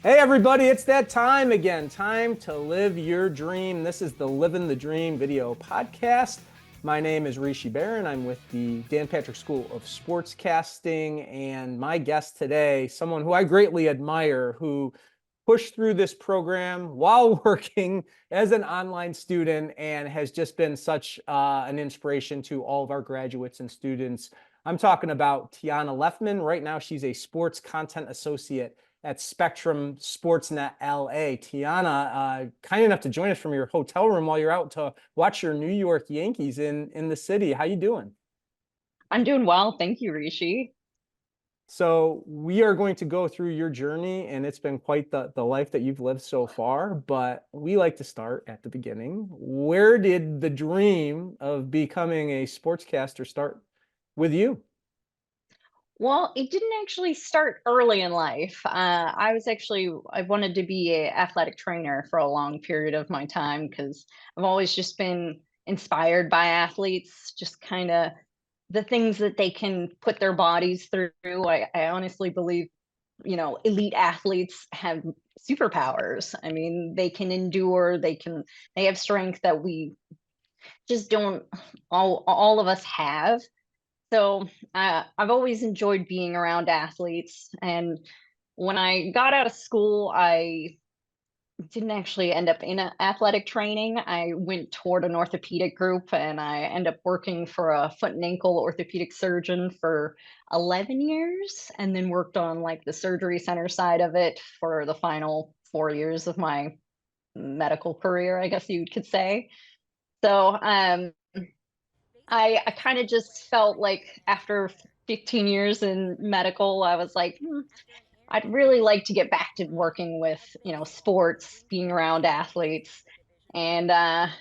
Hey everybody, it's that time again. Time to live your dream. This is the Livin The Dream video podcast. My name is Rishi Barran. I'm with the Dan Patrick School of Sportscasting, and my guest today, someone who I greatly admire, who pushed through this program while working as an online student and has just been such an inspiration to all of our graduates and students. I'm talking about Tiana Lefmann. Right now, she's a sports content associate at Spectrum SportsNet LA. Tiana, kind enough to join us from your hotel room while you're out to watch your New York Yankees in the city. How you doing? I'm doing well. Thank you, Rishi. So we are going to go through your journey, and it's been quite the life that you've lived so far, but we like to start at the beginning. Where did the dream of becoming a sportscaster start with you? Well, it didn't actually start early in life. I wanted to be an athletic trainer for a long period of my time because I've always just been inspired by athletes, just kind of the things that they can put their bodies through. I honestly believe, elite athletes have superpowers. I mean, they can endure, they have strength that we just don't all of us have. So I've always enjoyed being around athletes. And when I got out of school, I didn't actually end up in athletic training. I went toward an orthopedic group and I ended up working for a foot and ankle orthopedic surgeon for 11 years and then worked on like the surgery center side of it for the final 4 years of my medical career, I guess you could say. So I kind of just felt like after 15 years in medical, I was like, I'd really like to get back to working with, sports, being around athletes. And I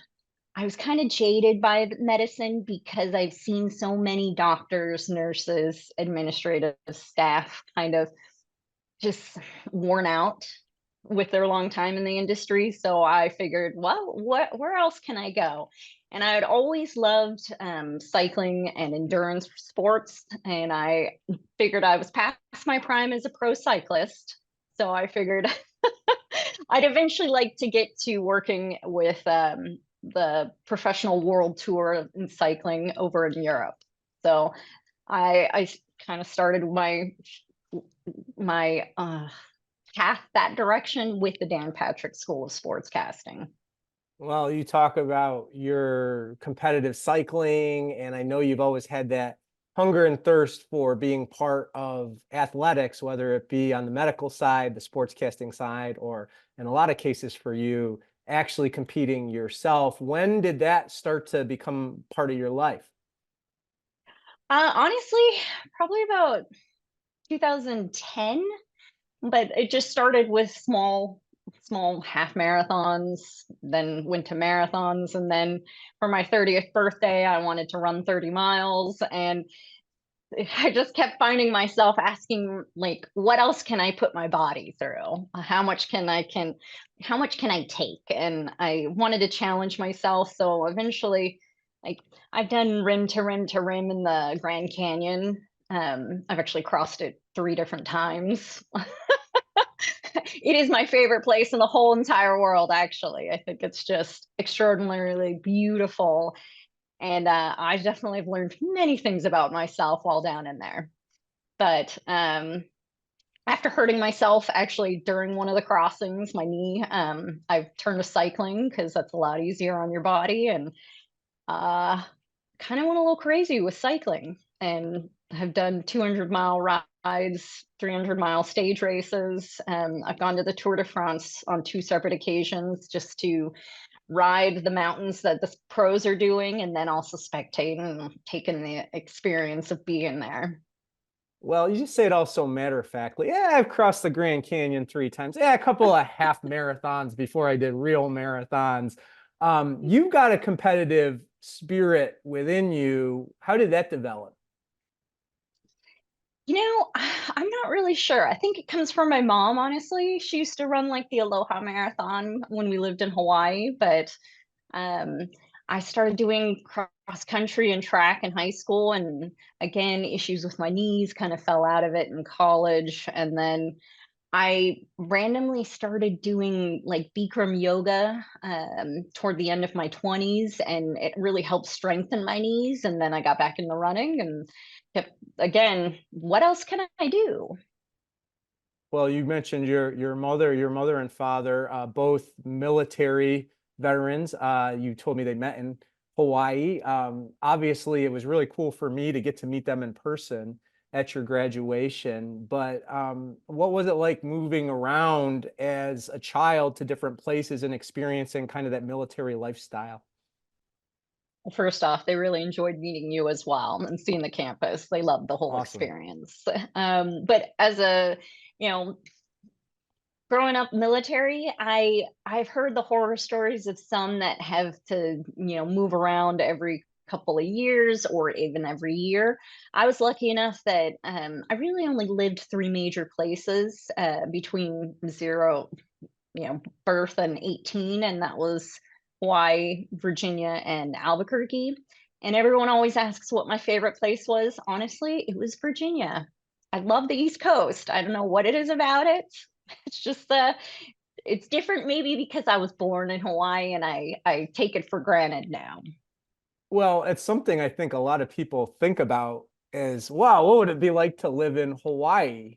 was kind of jaded by medicine because I've seen so many doctors, nurses, administrative staff kind of just worn out with their long time in the industry. So I figured, well, where else can I go? And I had always loved cycling and endurance sports. And I figured I was past my prime as a pro cyclist. So I figured I'd eventually like to get to working with the professional world tour in cycling over in Europe. So I kind of started my path that direction with the Dan Patrick School of Sportscasting. Well, you talk about your competitive cycling, and I know you've always had that hunger and thirst for being part of athletics, whether it be on the medical side, the sportscasting side, or in a lot of cases for you, actually competing yourself. When did that start to become part of your life? Honestly, probably about 2010, but it just started with small half marathons, then went to marathons, and then for my 30th birthday, I wanted to run 30 miles, and I just kept finding myself asking, like, what else can I put my body through? How much can I take? And I wanted to challenge myself. So eventually, like, I've done rim to rim to rim in the Grand Canyon. I've actually crossed it 3 different times. It is my favorite place in the whole entire world, actually. I think it's just extraordinarily beautiful, and I definitely have learned many things about myself while down in there. But after hurting myself actually during one of the crossings, my knee, I've turned to cycling because that's a lot easier on your body, and uh, kind of went a little crazy with cycling and have done 200-mile rides, 300-mile stage races. I've gone to the Tour de France on 2 separate occasions just to ride the mountains that the pros are doing and then also spectate and taking the experience of being there. Well, you just say it all so matter of factly. Yeah, I've crossed the Grand Canyon 3 times. Yeah, a couple of half marathons before I did real marathons. You've got a competitive spirit within you. How did that develop? I'm not really sure. I think it comes from my mom, honestly. She used to run like the Aloha Marathon when we lived in Hawaii, but um, I started doing cross country and track in high school. And again, issues with my knees kind of fell out of it in college. And then I randomly started doing like Bikram yoga toward the end of my 20s, and it really helped strengthen my knees. And then I got back into running and kept, again, what else can I do? Well, you mentioned your mother and father, both military veterans. You told me they met in Hawaii. Obviously, it was really cool for me to get to meet them in person at your graduation. But what was it like moving around as a child to different places and experiencing kind of that military lifestyle? First off, they really enjoyed meeting you as well and seeing the campus. They loved the whole Awesome. experience. But as a, you know, growing up military, I've heard the horror stories of some that have to, move around every couple of years or even every year. I was lucky enough that I really only lived three major places between zero, birth and 18, and that was Hawaii, Virginia, and Albuquerque. And everyone always asks what my favorite place was. Honestly, it was Virginia. I love the East Coast. I don't know what it is about it. It's just it's different maybe because I was born in Hawaii and I take it for granted now. Well, it's something I think a lot of people think about is, wow, what would it be like to live in Hawaii?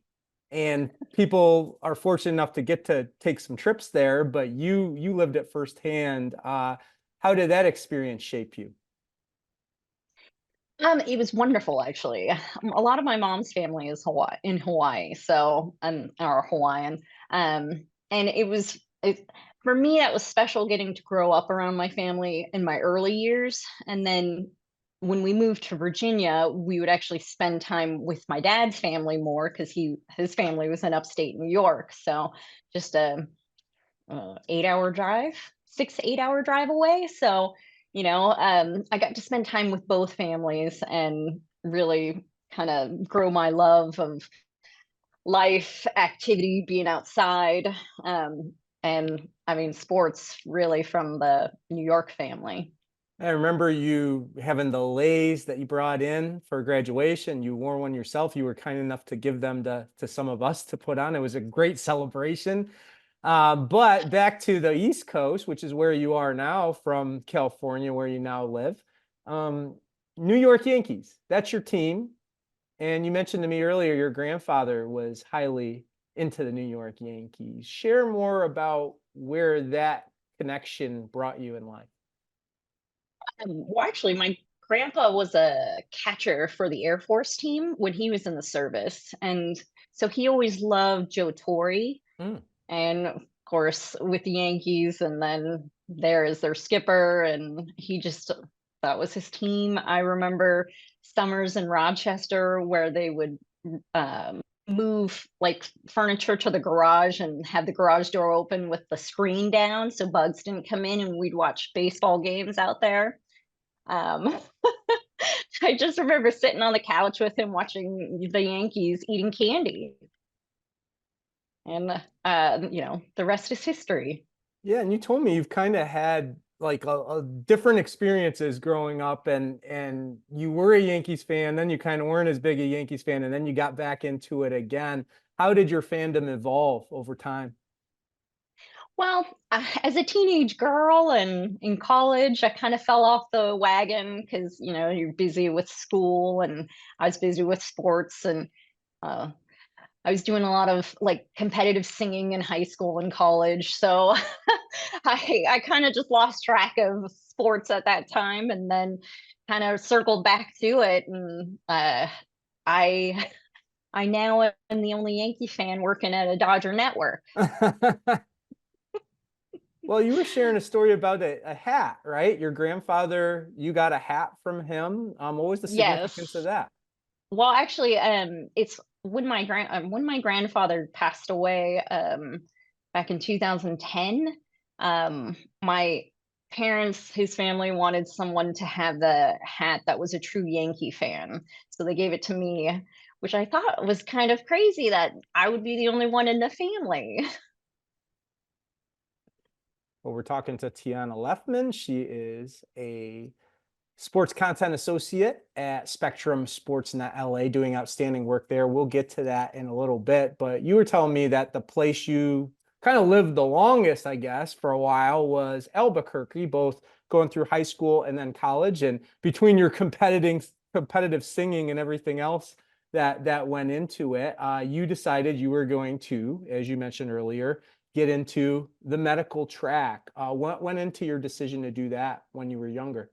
And people are fortunate enough to get to take some trips there, but you lived it firsthand. How did that experience shape you? It was wonderful actually. A lot of my mom's family is Hawaii, so are Hawaiian. And for me that was special getting to grow up around my family in my early years. And then when we moved to Virginia, we would actually spend time with my dad's family more because his family was in upstate New York. So just a 8 hour drive, 6 8 hour drive away. So, I got to spend time with both families and really kind of grow my love of life, activity, being outside. And I mean, sports really from the New York family. I remember you having the leis that you brought in for graduation. You wore one yourself. You were kind enough to give them to some of us to put on. It was a great celebration. But back to the East Coast, which is where you are now from California, where you now live. Um, New York Yankees, that's your team. And you mentioned to me earlier your grandfather was highly into the New York Yankees. Share more about where that connection brought you in life. Well, actually, my grandpa was a catcher for the Air Force team when he was in the service. And so he always loved Joe Torre. Mm. And of course with the Yankees, and then there is their skipper, and he just that was his team. I remember summers in Rochester where they would move like furniture to the garage and have the garage door open with the screen down so bugs didn't come in, and we'd watch baseball games out there. um, I just remember sitting on the couch with him watching the Yankees eating candy, and the rest is history. Yeah, and you told me you've kind of had like a different experiences growing up, and you were a Yankees fan, then you kind of weren't as big a Yankees fan, and then you got back into it again. How did your fandom evolve over time? Well, as a teenage girl and in college, I kind of fell off the wagon because, you're busy with school, and I was busy with sports, and uh, I was doing a lot of like competitive singing in high school and college. So I kind of just lost track of sports at that time, and then kind of circled back to it. And I I now am the only Yankee fan working at a Dodger network. Well, you were sharing a story about a hat, right? Your grandfather, you got a hat from him. What was the significance of Yes. that? Well, actually, it's when my grandfather passed away back in 2010. My parents, his family wanted someone to have the hat that was a true Yankee fan, so they gave it to me, which I thought was kind of crazy that I would be the only one in the family. Well, we're talking to Tiana Lefmann. She is a sports content associate at Spectrum SportsNet LA, doing outstanding work there. We'll get to that in a little bit, but you were telling me that the place you kind of lived the longest, I guess, for a while was Albuquerque, both going through high school and then college. And between your competitive singing and everything else that went into it, you decided you were going to, as you mentioned earlier, get into the medical track. What went into your decision to do that when you were younger?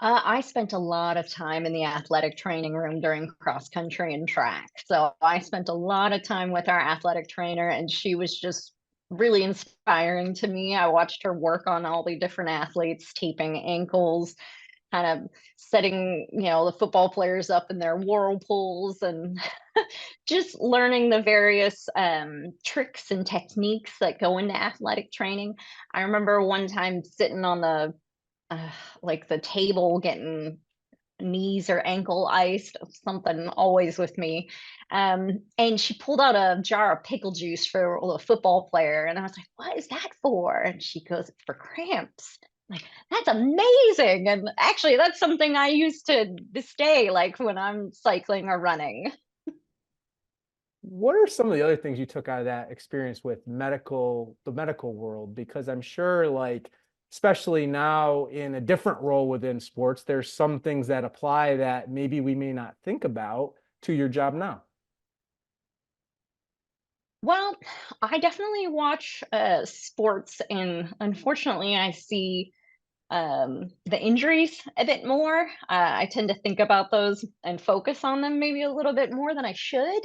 I spent a lot of time in the athletic training room during cross country and track. So I spent a lot of time with our athletic trainer, and she was just really inspiring to me. I watched her work on all the different athletes, taping ankles, kind of setting, the football players up in their whirlpools, and just learning the various tricks and techniques that go into athletic training. I remember one time sitting on uh, the table getting knees or ankle iced, something always with me. And she pulled out a jar of pickle juice for a football player. And I was like, what is that for? And she goes, it's for cramps. I'm like, that's amazing. And actually, that's something I use to this day, like when I'm cycling or running. What are some of the other things you took out of that experience with the medical world? Because I'm sure, like, especially now in a different role within sports, there's some things that apply that maybe we may not think about to your job now. Well, I definitely watch sports, and unfortunately, I see the injuries a bit more. I tend to think about those and focus on them maybe a little bit more than I should.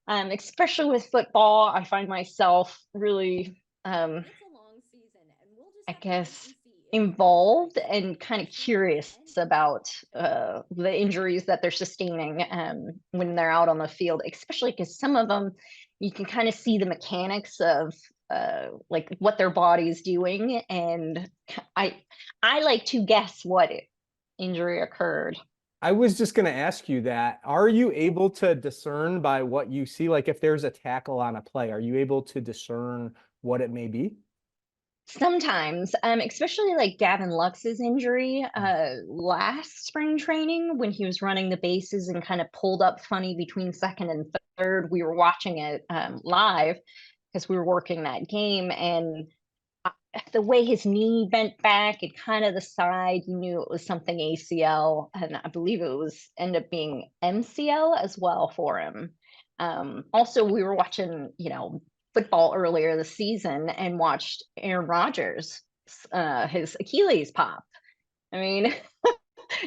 Especially with football, I find myself really, I guess, involved and kind of curious about the injuries that they're sustaining when they're out on the field, especially because some of them you can kind of see the mechanics of like what their body's doing, and I I like to guess what injury occurred. I was just going to ask you that. Are you able to discern by what you see? Like if there's a tackle on a play, are you able to discern what it may be? Sometimes, especially like Gavin Lux's injury last spring training when he was running the bases and kind of pulled up funny between second and third. We were watching it live because we were working that game, and the way his knee bent back and kind of the side, you knew it was something ACL, and I believe it was end up being MCL as well for him. Also, we were watching, football earlier this season and watched Aaron Rodgers, his Achilles pop. I mean,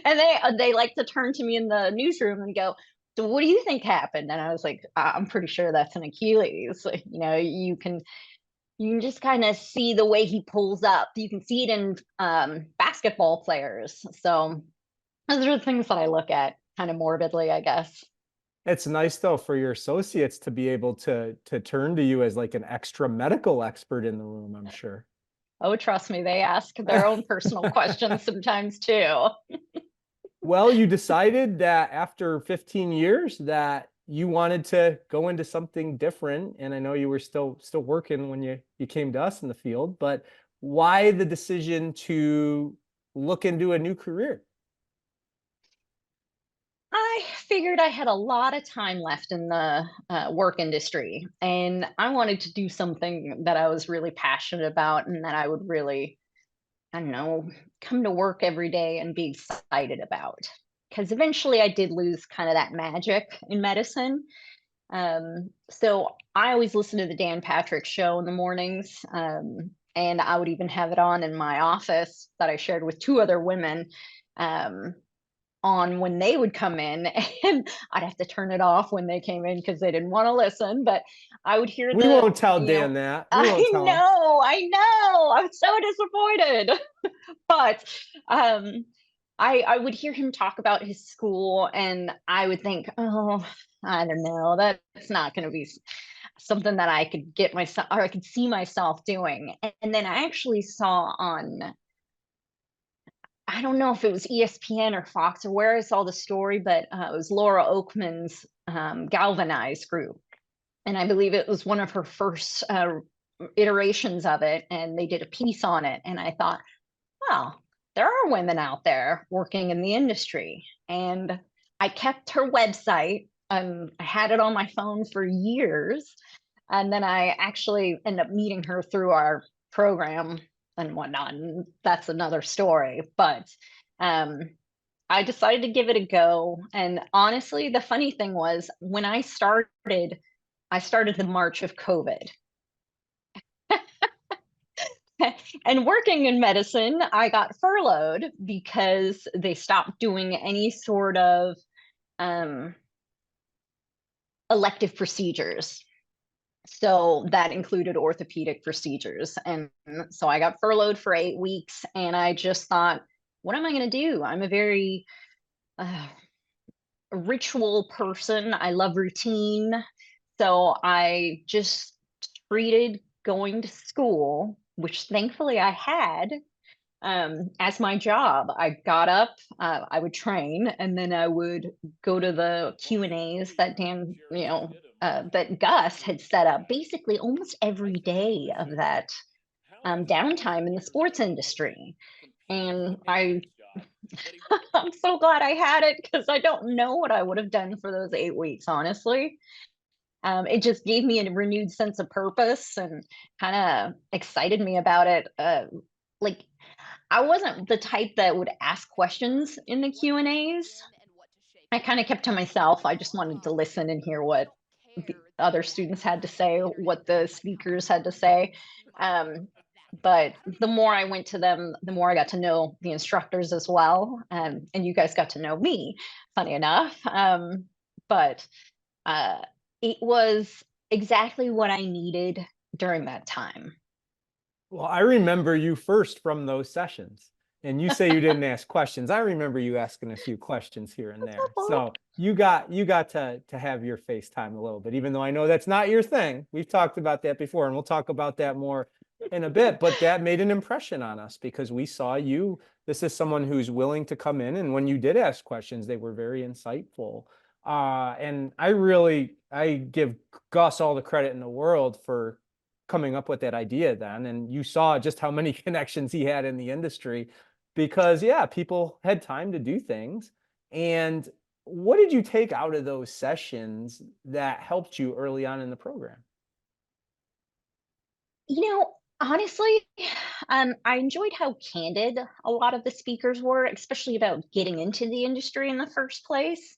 and they like to turn to me in the newsroom and go, "So what do you think happened?" And I was like, "I'm pretty sure that's an Achilles." You can just kind of see the way he pulls up. You can see it in basketball players. So those are the things that I look at kind of morbidly, I guess. It's nice though for your associates to be able to turn to you as like an extra medical expert in the room, I'm sure. Oh, trust me, they ask their own personal questions sometimes too. Well, you decided that after 15 years that you wanted to go into something different, and I know you were still working when you came to us in the field, but why the decision to look into a new career? I figured I had a lot of time left in the work industry, and I wanted to do something that I was really passionate about and that I would really, I don't know, come to work every day and be excited about. Because eventually I did lose kind of that magic in medicine. So I always listen to the Dan Patrick show in the mornings. And I would even have it on in my office that I shared with two other women. Um, on when they would come in, and I'd have to turn it off when they came in because they didn't want to listen. But I would hear We the, won't tell Dan that. We won't I tell him. know, I know, I'm so disappointed. But um, I would hear him talk about his school, and I would think, oh, I don't know, that's not going to be something that I could get myself or I could see myself doing. And then I actually saw on, I don't know if it was ESPN or Fox or where I saw the story, but it was Laura Okmin's GALvanize group. And I believe it was one of her first iterations of it. And they did a piece on it. And I thought, wow, there are women out there working in the industry. And I kept her website and I had it on my phone for years. And then I actually ended up meeting her through our program and whatnot. And that's another story. But um, I decided to give it a go. And honestly, the funny thing was when I started the March of COVID. And working in medicine, I got furloughed because they stopped doing any sort of um, elective procedures. So that included orthopedic procedures. And so I got furloughed for 8 weeks. And I just thought, what am I going to do? I'm a very uh, ritual person. I love routine. So I just treated going to school, which thankfully I had, as my job. I got up, I would train, and then I would go to the Q&As that that Gus had set up basically almost every day of that downtime in the sports industry. And I'm so glad I had it because I don't know what I would have done for those 8 weeks, honestly. It just gave me a renewed sense of purpose and kind of excited me about it. Like I wasn't the type that would ask questions in the Q&As. I kind of kept to myself. I just wanted to listen and hear what the other students had to say, what the speakers had to say. Um, but the more I went to them, the more I got to know the instructors as well. And you guys got to know me, funny enough. But uh, it was exactly what I needed during that time. Well, I remember you first from those sessions. And you say you didn't ask questions. I remember you asking a few questions here and there. So you got to have your FaceTime a little bit, even though I know that's not your thing. We've talked about that before, and we'll talk about that more in a bit. But that made an impression on us because we saw you. This is someone who's willing to come in, and when you did ask questions, they were very insightful. And I give Gus all the credit in the world for coming up with that idea then. And you saw just how many connections he had in the industry because, yeah, people had time to do things. And what did you take out of those sessions that helped you early on in the program? Honestly, I enjoyed how candid a lot of the speakers were, especially about getting into the industry in the first place.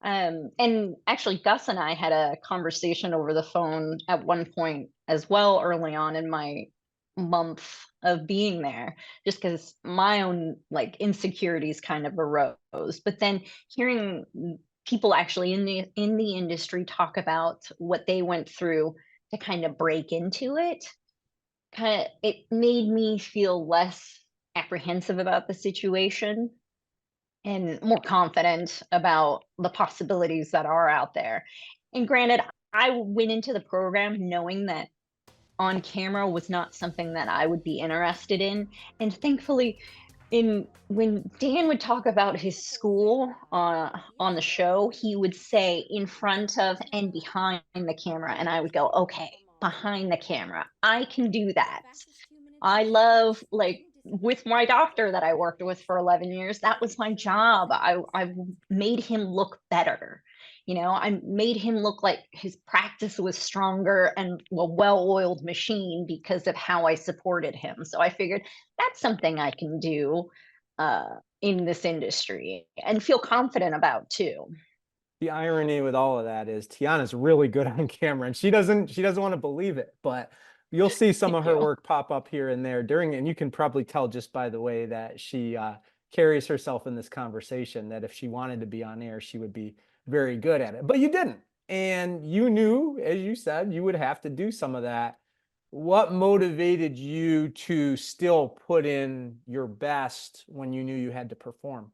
And actually, Gus and I had a conversation over the phone at one point as well, early on in my month of being there, just because my own like insecurities kind of arose. But then hearing people actually in the industry talk about what they went through to kind of break into it, kind of it made me feel less apprehensive about the situation and more confident about the possibilities that are out there. And granted, I went into the program knowing that on camera was not something that I would be interested in. And thankfully, in when Dan would talk about his school on the show, he would say in front of and behind the camera, and I would go, okay, behind the camera, I can do that. I love like with my doctor that I worked with for 11 years, that was my job. I made him look better. I made him look like his practice was stronger and a well-oiled machine because of how I supported him. So I figured that's something I can do in this industry and feel confident about too. The irony with all of that is Tiana's really good on camera and she doesn't want to believe it, but you'll see some of Thank her you. work pop up here and there during it. And you can probably tell just by the way that she carries herself in this conversation that if she wanted to be on air, she would be very good at it. But you didn't. And you knew, as you said, you would have to do some of that. What motivated you to still put in your best when you knew you had to perform?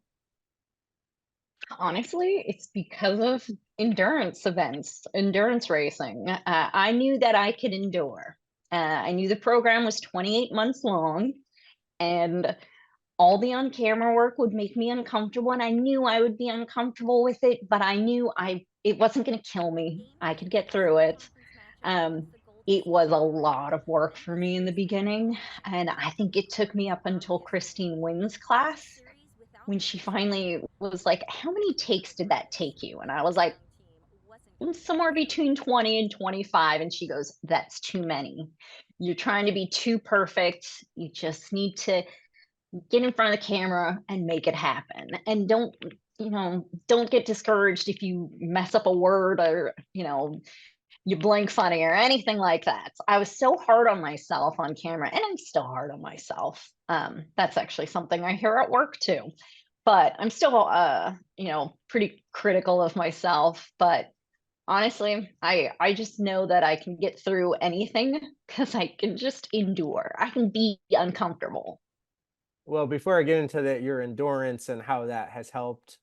Honestly, it's because of endurance events, endurance racing. I knew that I could endure. I knew the program was 28 months long, and all the on camera work would make me uncomfortable. And I knew I would be uncomfortable with it, but I knew it wasn't going to kill me. I could get through it. Um, it was a lot of work for me in the beginning. And I think it took me up until Christine Wynn's class when she finally was like, how many takes did that take you? And I was like, somewhere between 20 and 25. And she goes, that's too many. You're trying to be too perfect. You just need to get in front of the camera and make it happen. And don't get discouraged if you mess up a word or, you blink funny or anything like that. So I was so hard on myself on camera, and I'm still hard on myself. That's actually something I hear at work too. But I'm still, pretty critical of myself. But honestly, I just know that I can get through anything because I can just endure. I can be uncomfortable. Well, before I get into that, your endurance and how that has helped,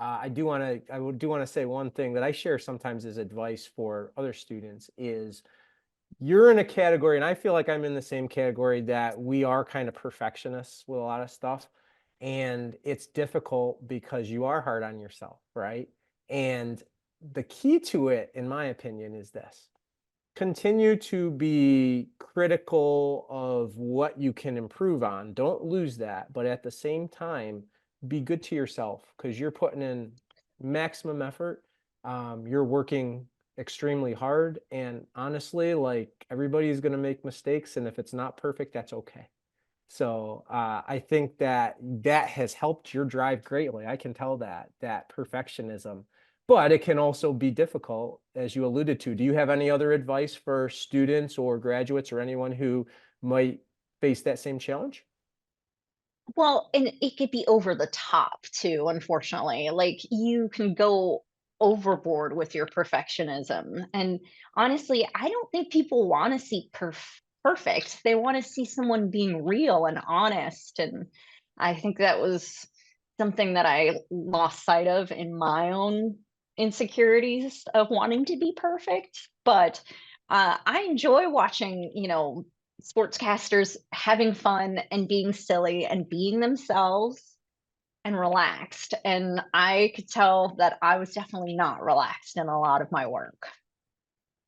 I do want to say one thing that I share sometimes as advice for other students is you're in a category, and I feel like I'm in the same category, that we are kind of perfectionists with a lot of stuff. And it's difficult because you are hard on yourself, right? And the key to it, in my opinion, is this: continue to be critical of what you can improve on. Don't lose that. But at the same time, be good to yourself because you're putting in maximum effort. You're working extremely hard. And honestly, like, everybody's going to make mistakes. And if it's not perfect, that's okay. So I think that that has helped your drive greatly. I can tell that perfectionism, but it can also be difficult, as you alluded to. Do you have any other advice for students or graduates or anyone who might face that same challenge? Well, and it could be over the top too, unfortunately. Like you can go overboard with your perfectionism. And honestly, I don't think people want to see perfect. They want to see someone being real and honest. And I think that was something that I lost sight of in my own insecurities of wanting to be perfect. But I enjoy watching, sportscasters having fun and being silly and being themselves and relaxed. And I could tell that I was definitely not relaxed in a lot of my work.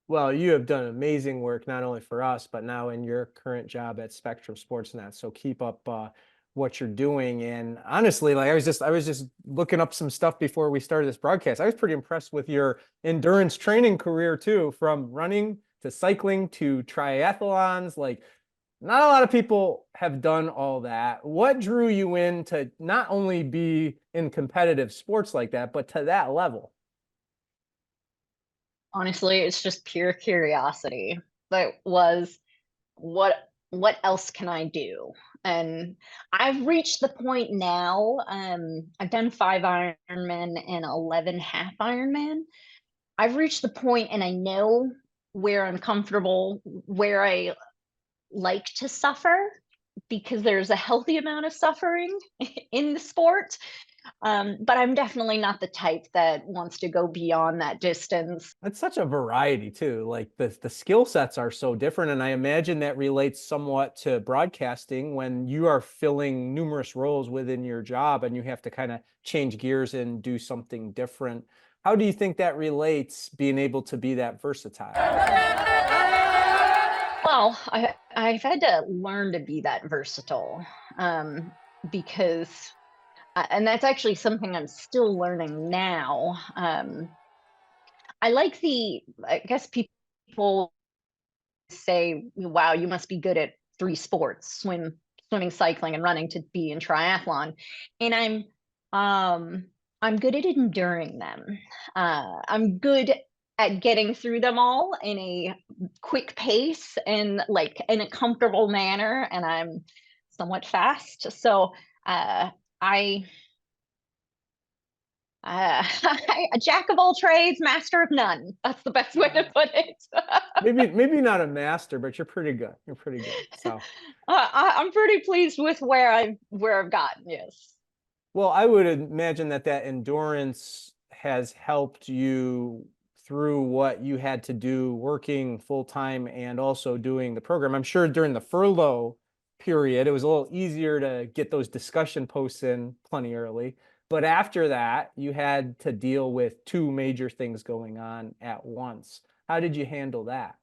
Well, you have done amazing work, not only for us, but now in your current job at Spectrum SportsNet. So keep up what you're doing. And honestly, like, I was just looking up some stuff before we started this broadcast. I was pretty impressed with your endurance training career too, from running to cycling to triathlons. Like, not a lot of people have done all that. What drew you in to not only be in competitive sports like that, but to that level? Honestly, it's just pure curiosity. That was what what else can I do? And I've reached the point now. I've done 5 Ironman and 11 half Ironman. I've reached the point and I know where I'm comfortable, where I like to suffer, because there's a healthy amount of suffering in the sport. But I'm definitely not the type that wants to go beyond that distance. It's such a variety too. Like, the skill sets are so different, and I imagine that relates somewhat to broadcasting when you are filling numerous roles within your job and you have to kind of change gears and do something different. How do you think that relates, being able to be that versatile? Well, I've had to learn to be that versatile, um, because, and that's actually something I'm still learning now. I like I guess people say, wow, you must be good at 3 sports, swimming, cycling, and running to be in triathlon. And I'm good at enduring them. I'm good at getting through them all in a quick pace and like in a comfortable manner. And I'm somewhat fast. So I a jack of all trades, master of none. That's the best way to put it. Maybe not a master, but you're pretty good. You're pretty good. So, I'm pretty pleased with where I've gotten. Yes. well, I would imagine that that endurance has helped you through what you had to do working full time and also doing the program. I'm sure during the furlough period, it was a little easier to get those discussion posts in plenty early. But after that, you had to deal with two major things going on at once. How did you handle that?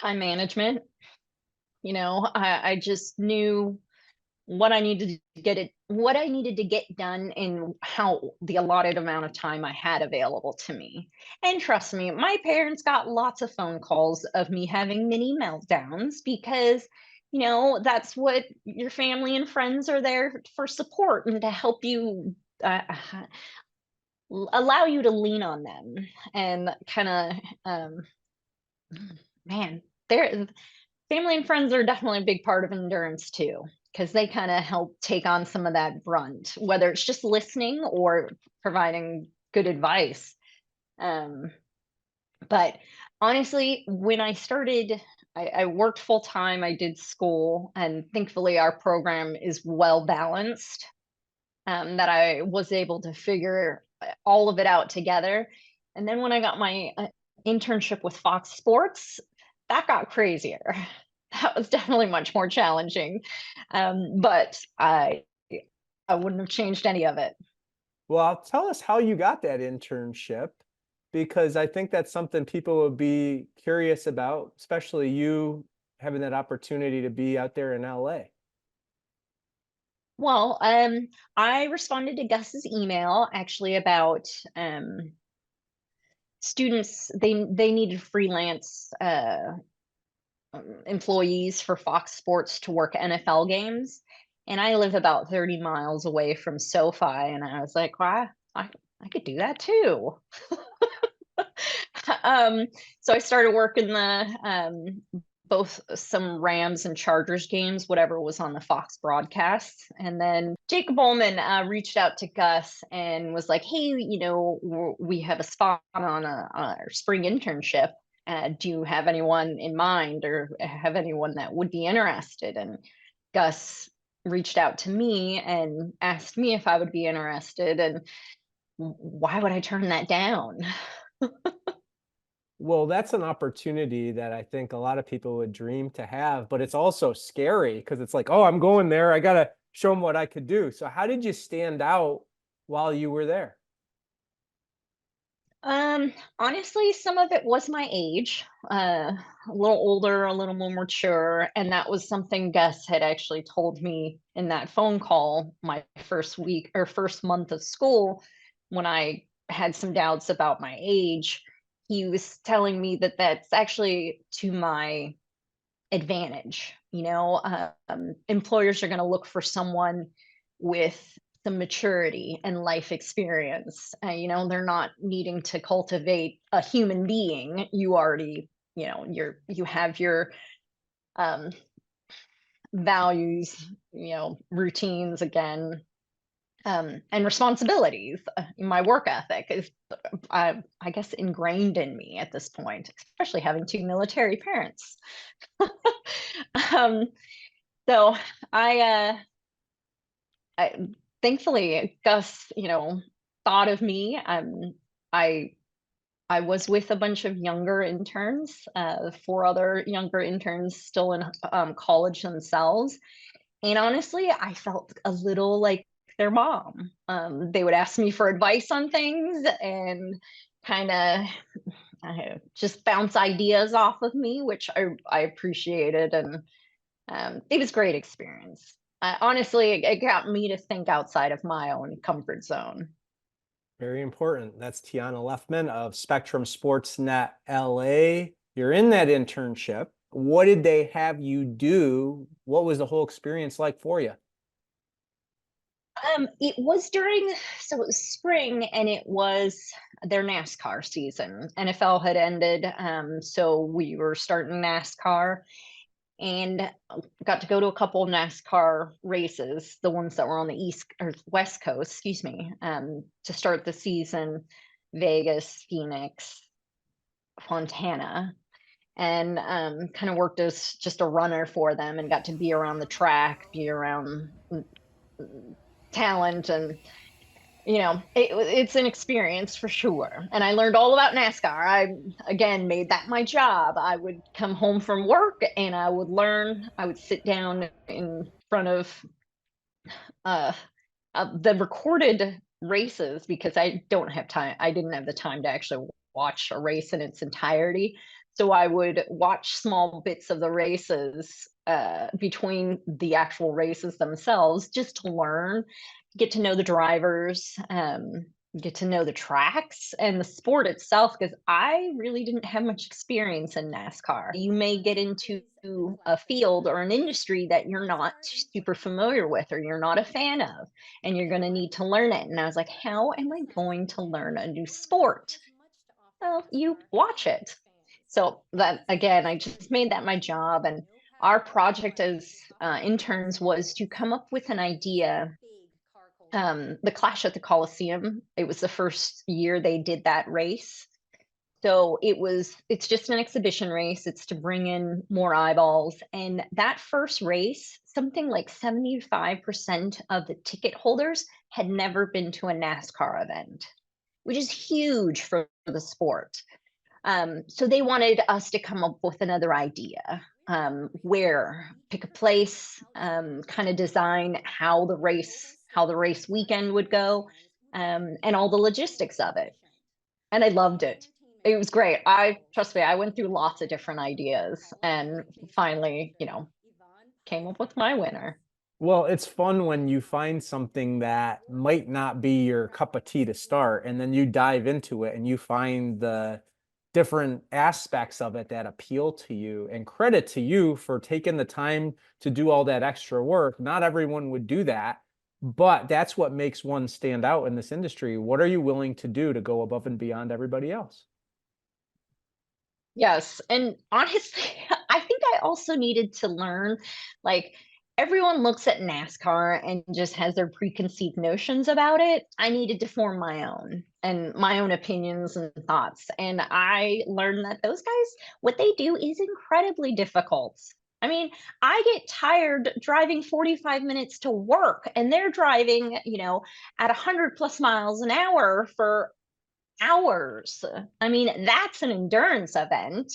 Time management. I just knew what I needed to get done in how the allotted amount of time I had available to me. And trust me, my parents got lots of phone calls of me having mini meltdowns because that's what your family and friends are there for, support and to help you, allow you to lean on them and kind of, man, they're family and friends are definitely a big part of endurance too, because they kind of help take on some of that brunt, whether it's just listening or providing good advice. Um, but honestly, when I started, I worked full time, I did school, and thankfully our program is well balanced, that I was able to figure all of it out together. And then when I got my internship with Fox Sports, that got crazier. That was definitely much more challenging, but I wouldn't have changed any of it. Well, tell us how you got that internship, because I think that's something people would be curious about, especially you having that opportunity to be out there in LA. Well, I responded to Gus's email actually about students. They needed freelance employees for Fox Sports to work NFL games. And I live about 30 miles away from SoFi. And I was like, well, I could do that too. um, so I started working the both some Rams and Chargers games, whatever was on the Fox broadcasts. And then Jacob Ullman reached out to Gus and was like, "Hey, we have a spot on our spring internship. Do you have anyone in mind, or have anyone that would be interested?" And Gus reached out to me and asked me if I would be interested. And why would I turn that down? Well, that's an opportunity that I think a lot of people would dream to have, but it's also scary because it's like, oh, I'm going there. I got to show them what I could do. So, how did you stand out while you were there? Honestly, some of it was my age, a little older, a little more mature, and that was something Gus had actually told me in that phone call my first week or first month of school when I had some doubts about my age. He was telling me that that's actually to my advantage. Employers are going to look for someone with some maturity and life experience. They're not needing to cultivate a human being. You already, you have your um, values, routines again, and responsibilities. My work ethic is, I guess, ingrained in me at this point, especially having two military parents. um, So I, I thankfully Gus, thought of me. I I was with a bunch of younger interns, four other younger interns still in college themselves, and honestly, I felt a little like their mom. They would ask me for advice on things and kind of just bounce ideas off of me, which I appreciated, and it was a great experience. Honestly, it got me to think outside of my own comfort zone. Very important. That's Tiana Lefmann of Spectrum SportsNet LA. You're in that internship. What did they have you do? What was the whole experience like for you? It was so it was spring, and it was their NASCAR season. NFL had ended, so we were starting NASCAR, and got to go to a couple of NASCAR races, the ones that were on the East or West Coast, excuse me, to start the season: Vegas, Phoenix, Fontana, and kind of worked as just a runner for them and got to be around the track, be around talent, and it's an experience for sure. And I learned all about NASCAR. I again made that my job. I would come home from work and I would learn. I would sit down in front of uh, the recorded races because I don't have time. I didn't have the time to actually watch a race in its entirety. So I would watch small bits of the races between the actual races themselves, just to learn, get to know the drivers, get to know the tracks and the sport itself, because I really didn't have much experience in NASCAR. You may get into a field or an industry that you're not super familiar with or you're not a fan of, and you're going to need to learn it. And I was like, how am I going to learn a new sport? Well, you watch it. So that, again, I just made that my job. And our project as interns was to come up with an idea. The Clash at the Coliseum, it was the first year they did that race. So it's just an exhibition race. It's to bring in more eyeballs. And that first race, something like 75% of the ticket holders had never been to a NASCAR event, which is huge for the sport. So they wanted us to come up with another idea, where pick a place, kind of design how the race weekend would go, and all the logistics of it. And I loved it. It was great. Trust me, I went through lots of different ideas and finally, came up with my winner. Well, it's fun when you find something that might not be your cup of tea to start, and then you dive into it and you find the different aspects of it that appeal to you. And credit to you for taking the time to do all that extra work. Not everyone would do that, but that's what makes one stand out in this industry. What are you willing to do to go above and beyond everybody else? Yes, and honestly, I think I also needed to learn, like, everyone looks at NASCAR and just has their preconceived notions about it. I needed to form my own and my own opinions and thoughts. And I learned that those guys, what they do is incredibly difficult. I mean, I get tired driving 45 minutes to work, and they're driving, at 100 plus miles an hour for hours. I mean, that's an endurance event.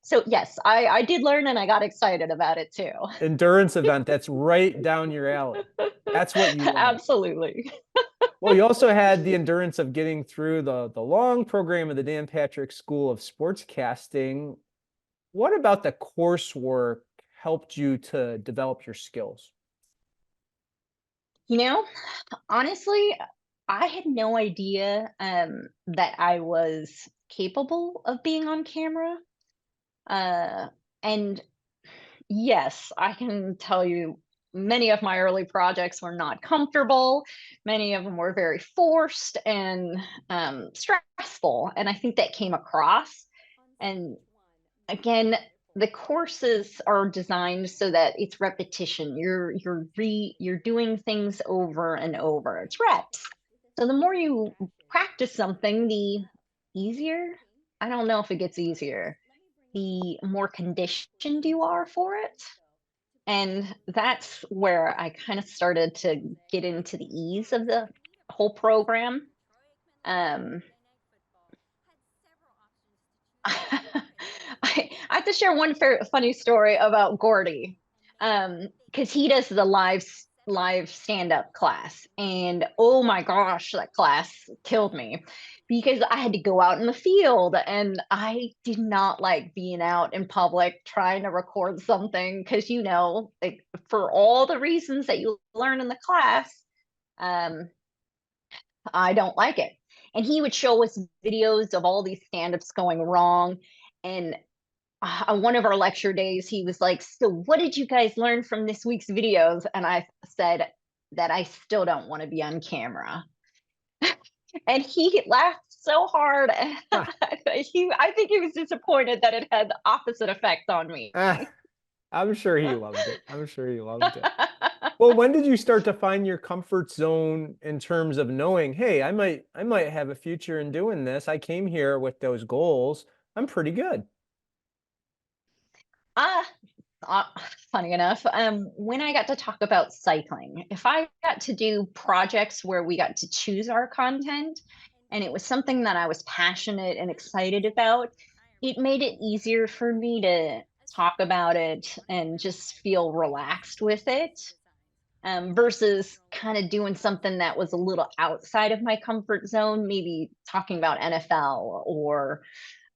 So yes, I did learn and I got excited about it too. Endurance event, that's right down your alley. That's what you love. Absolutely. Well, you also had the endurance of getting through the long program of the Dan Patrick School of Sportscasting. What about the coursework helped you to develop your skills? You know, honestly, I had no idea that I was capable of being on camera. Uh, and yes, I can tell you many of my early projects were not comfortable. Many of them were very forced and stressful. And I think that came across. And again, the courses are designed so that it's repetition. You're doing things over and over. It's reps. So the more you practice something, the easier. I don't know if it gets easier. The more conditioned you are for it. And that's where I kind of started to get into the ease of the whole program. Um, I have to share one funny story about Gordy, because he does the live stand-up class, and oh my gosh, that class killed me because I had to go out in the field, and I did not like being out in public trying to record something because like, for all the reasons that you learn in the class, um, I don't like it. And he would show us videos of all these stand-ups going wrong, and on one of our lecture days, he was like, so what did you guys learn from this week's videos? And I said that I still don't want to be on camera. And he laughed so hard. I think he was disappointed that it had the opposite effect on me. I'm sure he loved it. I'm sure he loved it. Well, when did you start to find your comfort zone in terms of knowing, hey, I might have a future in doing this. I came here with those goals. I'm pretty good. Uh, uh, Funny enough, when I got to talk about cycling, if I got to do projects where we got to choose our content and it was something that I was passionate and excited about, it made it easier for me to talk about it and just feel relaxed with it, versus kind of doing something that was a little outside of my comfort zone, maybe talking about NFL or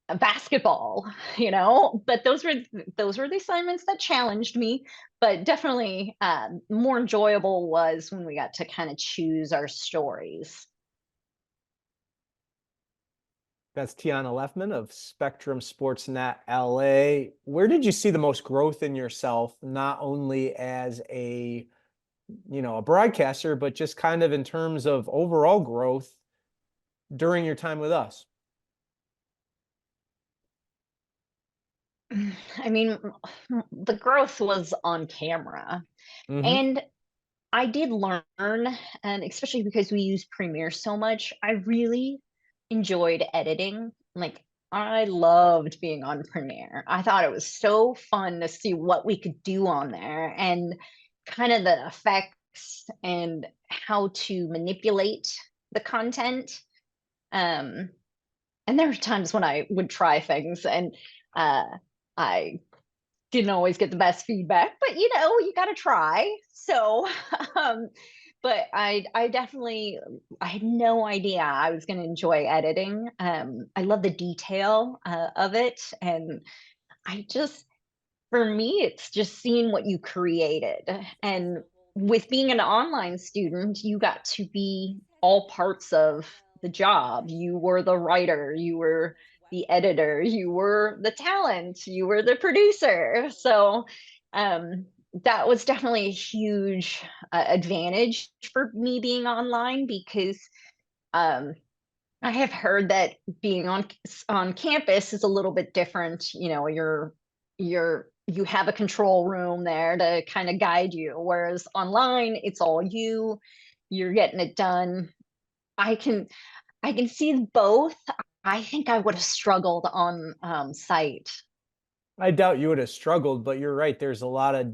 basketball, but those were the assignments that challenged me. But definitely more enjoyable was when we got to kind of choose our stories. That's Tiana Lefmann of Spectrum SportsNet LA. Where did you see the most growth in yourself, not only as a broadcaster, but just kind of in terms of overall growth during your time with us? I mean, the growth was on camera. Hmm. And I did learn, and especially because we use Premiere so much, I really enjoyed editing. Like, I loved being on Premiere. I thought it was so fun to see what we could do on there and kind of the effects and how to manipulate the content. Um, and there were times when I would try things and uh, I didn't always get the best feedback, but you got to try. So, um, but I definitely, I had no idea I was going to enjoy editing. I love the detail of it, and I just, for me, it's just seeing what you created. And with being an online student, you got to be all parts of the job. You were the writer, you were the editor, you were the talent, you were the producer. So um, that was definitely a huge advantage for me being online because um, I have heard that being on campus is a little bit different. You have a control room there to kind of guide you, whereas online it's all you. You're getting it done. I can I can see both. I think I would have struggled on site. I doubt you would have struggled, but you're right. There's a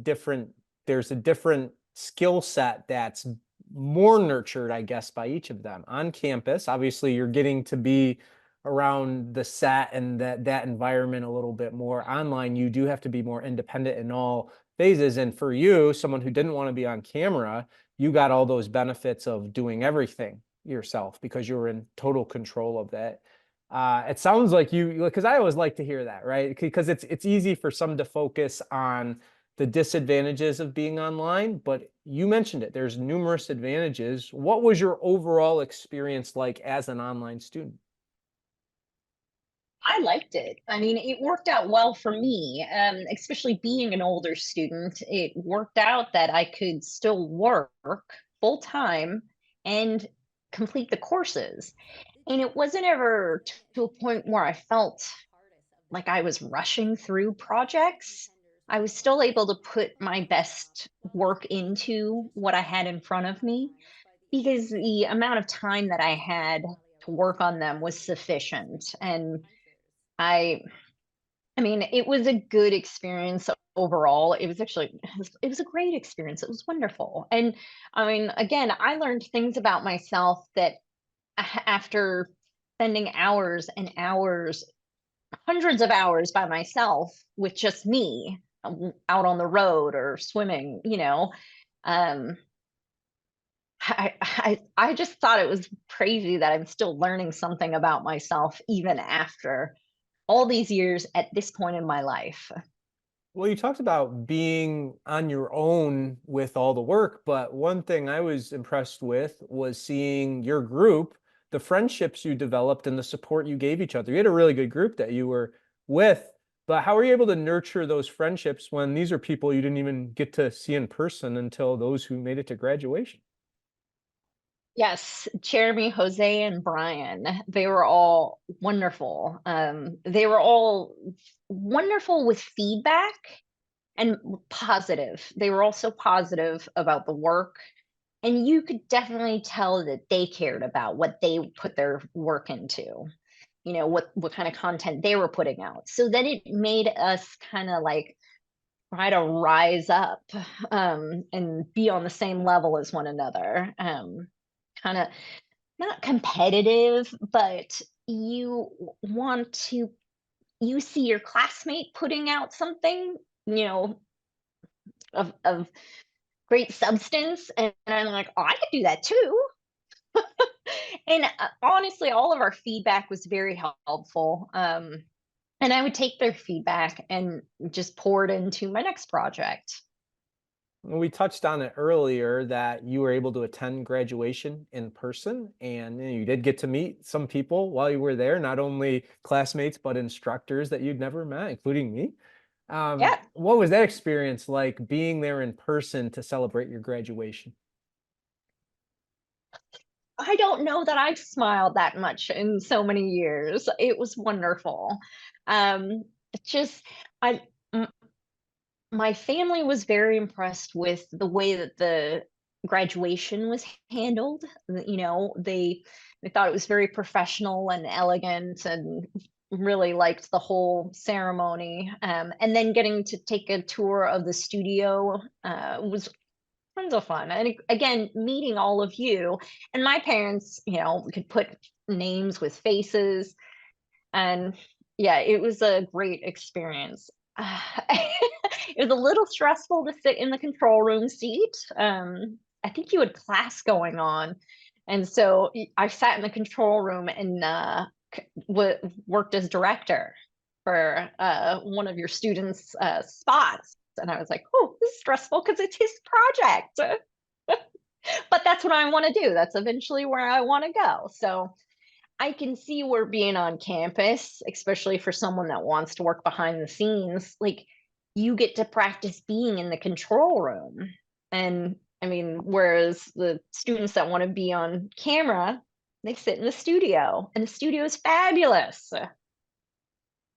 different skill set that's more nurtured, I guess, by each of them. On campus, obviously, you're getting to be around the set and that environment a little bit more. Online, you do have to be more independent in all phases. And for you, someone who didn't want to be on camera, you got all those benefits of doing everything yourself because you were in total control of that. It sounds like because I always like to hear that, right? Because it's easy for some to focus on the disadvantages of being online, but you mentioned it. There's numerous advantages. What was your overall experience like as an online student? I liked it. I mean, it worked out well for me, especially being an older student. It worked out that I could still work full time and complete the courses. And it wasn't ever to a point where I felt like I was rushing through projects. I was still able to put my best work into what I had in front of me because the amount of time that I had to work on them was sufficient. And I I mean, it was a good experience overall. It was a great experience. It was wonderful. And I mean, again, I learned things about myself that after spending hours and hours, hundreds of hours by myself with just me out on the road or swimming, um, I just thought it was crazy that I'm still learning something about myself even after all these years at this point in my life. Well, you talked about being on your own with all the work, but one thing I was impressed with was seeing your group, the friendships you developed and the support you gave each other. You had a really good group that you were with, but how were you able to nurture those friendships when these are people you didn't even get to see in person until those who made it to graduation? Yes, Jeremy, Jose, and Brian, they were all wonderful. They were all wonderful with feedback and positive. They were also positive about the work. And you could definitely tell that they cared about what they put their work into, what kind of content they were putting out. So then it made us kind of like try to rise up and be on the same level as one another. Kind of not competitive, but you want to, you see your classmate putting out something, of great substance, and I'm like, oh, I could do that too. And honestly, all of our feedback was very helpful. And I would take their feedback and just pour it into my next project. We touched on it earlier that you were able to attend graduation in person, and you did get to meet some people while you were there, not only classmates, but instructors that you'd never met, including me. Yeah. What was that experience like being there in person to celebrate your graduation? I don't know that I've smiled that much in so many years. It was wonderful. It's just I m my family was very impressed with the way that the graduation was handled. They thought it was very professional and elegant and really liked the whole ceremony. And then getting to take a tour of the studio was tons of fun. And again, meeting all of you and my parents, could put names with faces. And yeah, it was a great experience. It was a little stressful to sit in the control room seat. I think you had class going on. And so I sat in the control room and worked as director for one of your students' spots. And I was like, oh, this is stressful because it's his project. But that's what I want to do. That's eventually where I want to go. So I can see where being on campus, especially for someone that wants to work behind the scenes, like you get to practice being in the control room. And I mean, whereas the students that want to be on camera, they sit in the studio, and the studio is fabulous.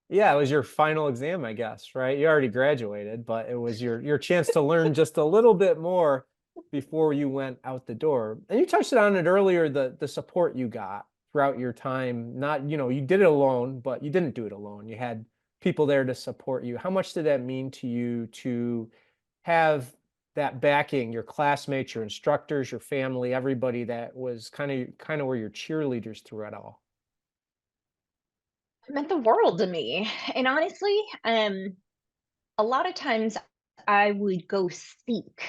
Yeah, it was your final exam, I guess, right? You already graduated, but it was your chance to learn just a little bit more before you went out the door. And you touched on it earlier, the support you got throughout your time. Not, you did it alone, but you didn't do it alone. You had people there to support you. How much did that mean to you to have that backing, your classmates, your instructors, your family, everybody that was kind of were your cheerleaders through it all? It meant the world to me. And honestly, a lot of times I would go seek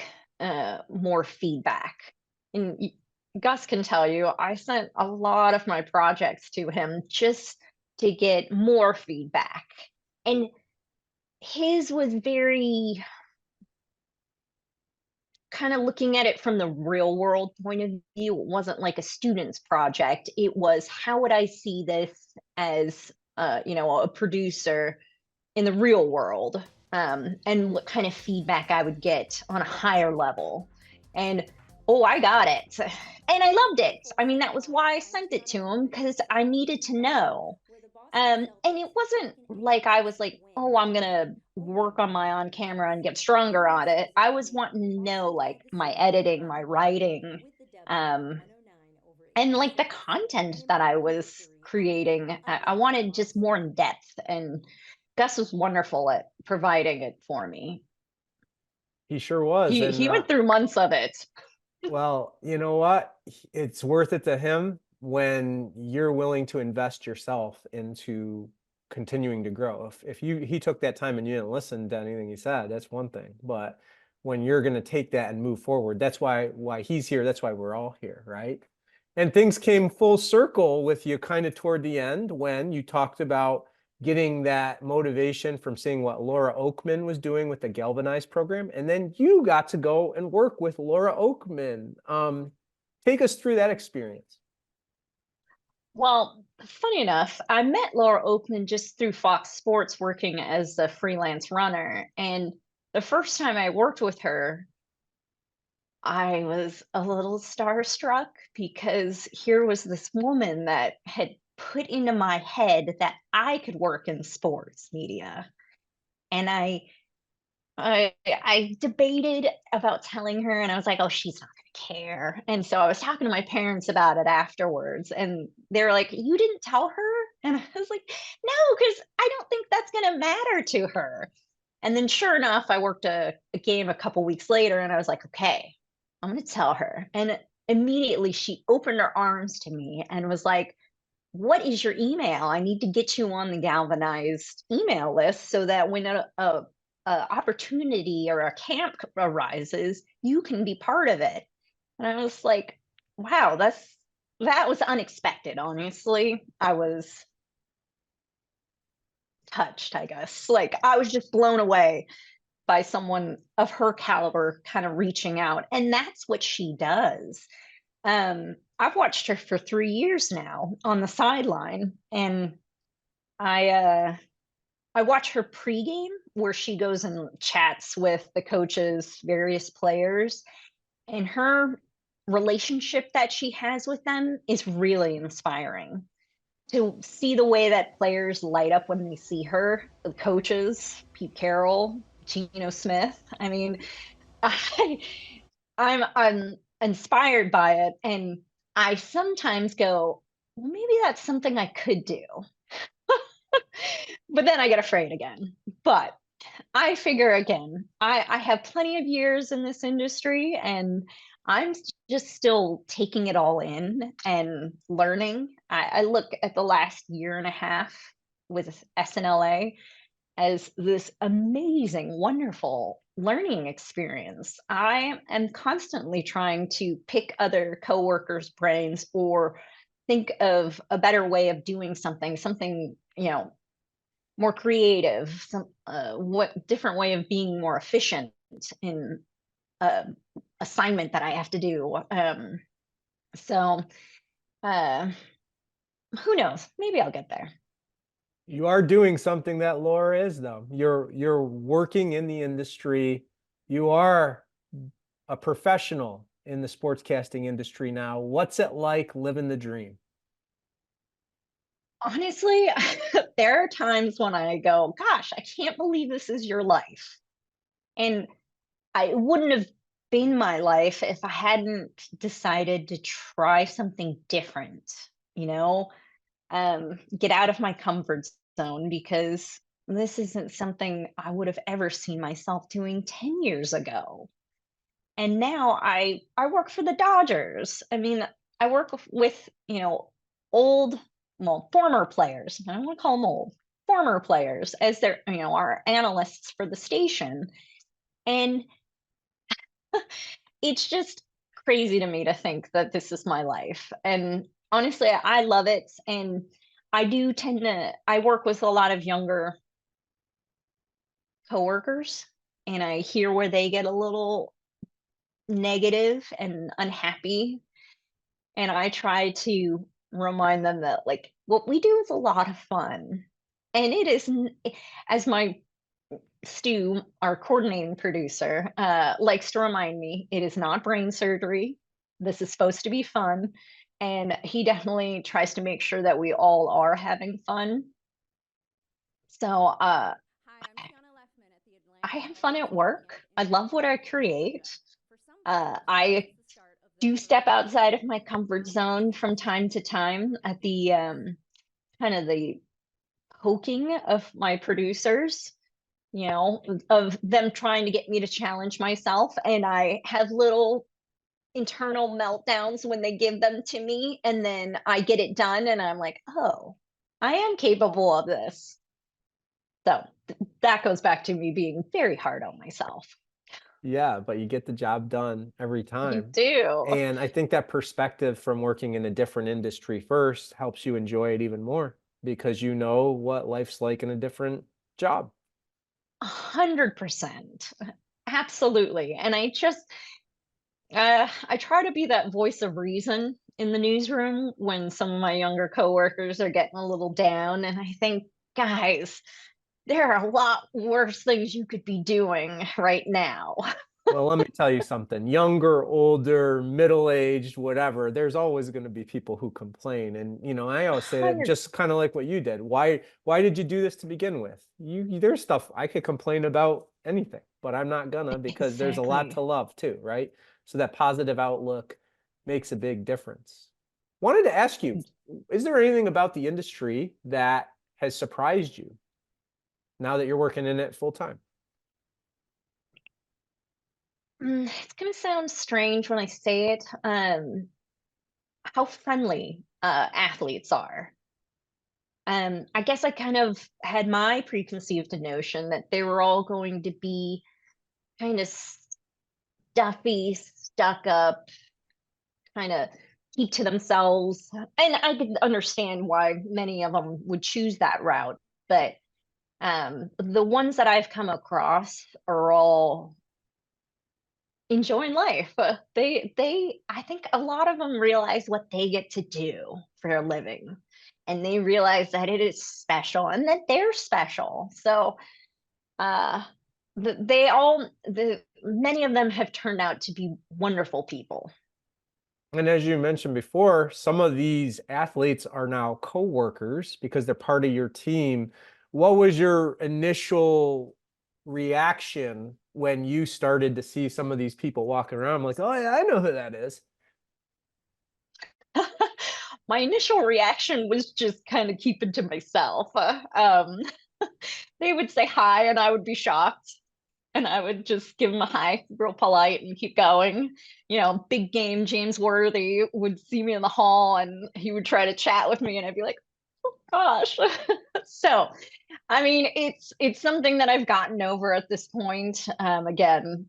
more feedback. And Gus can tell you, I sent a lot of my projects to him just to get more feedback. And his was very kind of looking at it from the real world point of view. It wasn't like a student's project. It was, how would I see this as a producer in the real world, and what kind of feedback I would get on a higher level. And oh, I got it. And I loved it. I mean, that was why I sent it to him, because I needed to know. And it wasn't like I was like, oh, I'm gonna work on my on camera and get stronger on it. I was wanting to know like my editing, my writing, um, and like the content that I was creating. I wanted just more in depth, and Gus was wonderful at providing it for me. He sure was. He And he went through months of it. well, you know what? It's worth it to him when you're willing to invest yourself into continuing to grow. If he took that time and you didn't listen to anything he said, that's one thing. But when you're going to take that and move forward, that's why he's here. That's why we're all here, right? And things came full circle with you kind of toward the end when you talked about getting that motivation from seeing what Laura Okmin was doing with the GALvanize program. And then you got to go and work with Laura Okmin. Take us through that experience. Well, funny enough, I met Laura Okmin just through Fox Sports working as a freelance runner. And the first time I worked with her, I was a little starstruck because here was this woman that had put into my head that I could work in sports media. And I debated about telling her, and I was like, "Oh, she's not gonna care." And so I was talking to my parents about it afterwards, and they were like, "You didn't tell her?" And I was like, "No, because I don't think that's gonna matter to her." And then sure enough, I worked a game a couple weeks later, and I was like, "Okay, I'm gonna tell her." And immediately she opened her arms to me and was like, "What is your email? I need to get you on the galvanized email list so that when a opportunity or a camp arises, you can be part of it." And I was like, wow, that was unexpected, honestly. I was touched, I guess. Like, I was just blown away by someone of her caliber kind of reaching out, and that's what she does. I've watched her for 3 years now on the sideline, and I, uh I watch her pregame where she goes and chats with the coaches, various players, and her relationship that she has with them is really inspiring. To see the way that players light up when they see her, the coaches, Pete Carroll, Geno Smith. I mean, I, I'm inspired by it, and I sometimes go, well, maybe that's something I could do. But then I get afraid again. But I figure again, I have plenty of years in this industry, and I'm just still taking it all in and learning. I look at the last year and a half with SNLA as this amazing, wonderful learning experience. I am constantly trying to pick other coworkers' brains or think of a better way of doing something, more creative, some what different way of being more efficient in a assignment that I have to do. So uh, who knows? Maybe I'll get there. You are doing something that Laura is, though. You're working in the industry. You are a professional in the sportscasting industry now. What's it like living the dream? Honestly, there are times when I go, "Gosh, I can't believe this is your life," and I wouldn't have been my life if I hadn't decided to try something different. You know, get out of my comfort zone because this isn't something I would have ever seen myself doing 10 years ago. And now I work for the Dodgers. I mean, I work with, old, well, former players. I don't want to call them old. Former players as their, our analysts for the station. And it's just crazy to me to think that this is my life. And honestly, I love it. And I work with a lot of younger coworkers, and I hear where they get a little negative and unhappy. And I try to remind them that, like, what we do is a lot of fun. And it is, as my Stu, our coordinating producer, likes to remind me, it is not brain surgery. This is supposed to be fun. And he definitely tries to make sure that we all are having fun. So Hi, I'm Tiana Lefmann at the I Atlanta have fun at work. I in love what I Georgia. create. For some I it's the start of the do summer step vacation. outside of my comfort zone from time to time at the kind of the poking of my producers, of them trying to get me to challenge myself. And I have little internal meltdowns when they give them to me. And then I get it done and I'm like, oh, I am capable of this. So that goes back to me being very hard on myself. Yeah, but you get the job done every I time. do. And I think that perspective from working in a different industry first helps you enjoy it even more because you know what life's like in a different job. 100%. Absolutely. And I try to be that voice of reason in the newsroom when some of my younger coworkers are getting a little down. And I think, guys, there are a lot worse things you could be doing right now. Well, let me tell you something. Younger, older, middle-aged, whatever, there's always going to be people who complain. And, I always say that 100 just kind of like what you did. Why did you do this to begin with? There's stuff I could complain about anything, but I'm not gonna because there's a lot to exactly. love too, right? So that positive outlook makes a big difference. Wanted to ask you, is there anything about the industry that has surprised you now that you're working in it full time? It's going to sound strange when I say it. How friendly athletes are. I guess I kind of had my preconceived notion that they were all going to be kind of stuffy, stuck up, kind of keep to themselves. And I could understand why many of them would choose that route. But The ones that I've come across are all enjoying life. I think a lot of them realize what they get to do for a living, and they realize that it is special and that they're special. So, uh, many of them have turned out to be wonderful people. And as you mentioned before, some of these athletes are now coworkers because they're part of your team. What was your initial reaction when you started to see some of these people walking around? I'm like, oh yeah, I know who that is. My initial reaction was just kind of keeping to myself. They would say hi, and I would be shocked, and I would just give them a hi, real polite, and keep going. Big game James Worthy would see me in the hall, and he would try to chat with me, and I'd be like, oh gosh. So, I mean, it's something that I've gotten over at this point. Again,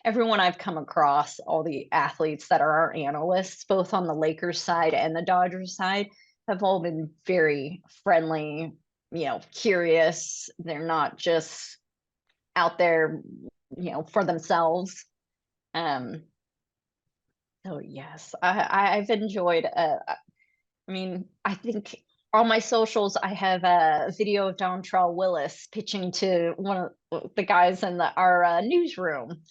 everyone I've come across, all the athletes that are our analysts, both on the Lakers side and the Dodgers side, have all been very friendly, curious. They're not just out there, for themselves. Um, so yes, I've enjoyed. I mean, I think on my socials, I have a video of Dontrell Willis pitching to one of the guys in our newsroom,